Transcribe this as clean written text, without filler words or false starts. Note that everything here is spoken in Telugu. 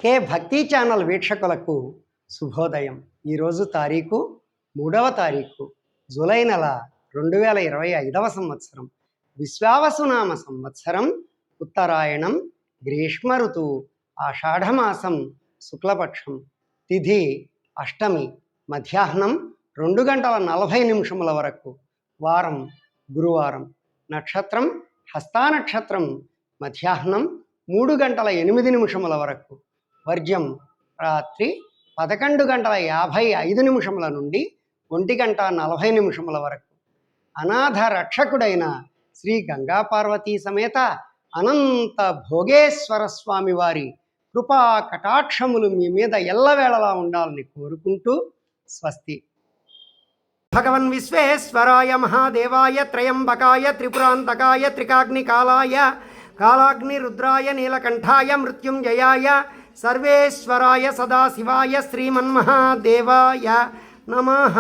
కే భక్తి ఛానల్ వీక్షకులకు శుభోదయం. ఈరోజు తారీఖు 3వ తారీఖు జూలై నెల 2025వ సంవత్సరం. విశ్వావసునామ సంవత్సరం, ఉత్తరాయణం, గ్రీష్మ ఋతువు, ఆషాఢమాసం, శుక్లపక్షం, తిథి అష్టమి, మధ్యాహ్నం 2:40 వరకు, వారం గురువారం, నక్షత్రం హస్తానక్షత్రం, మధ్యాహ్నం 3:08 వరకు, వర్జ్యం రాత్రి 11:55 నుండి 1:40 వరకు. అనాథ రక్షకుడైన శ్రీ గంగా పార్వతీ సమేత అనంత భోగేశ్వర స్వామి వారి కృపా కటాక్షములు మీ మీద ఎల్లవేళలా ఉండాలని కోరుకుంటూ స్వస్తి. భగవన్ విశ్వేశ్వరాయ మహాదేవాయ త్రయంబకాయ త్రిపురాంతకాయ త్రికాగ్నికాలాయ కాలాగ్నిరుద్రాయ నీలకంఠాయ మృత్యుంజయాయ సర్వేశ్వరాయ సదాశివాయ శ్రీమన్మహాదేవాయ నమః.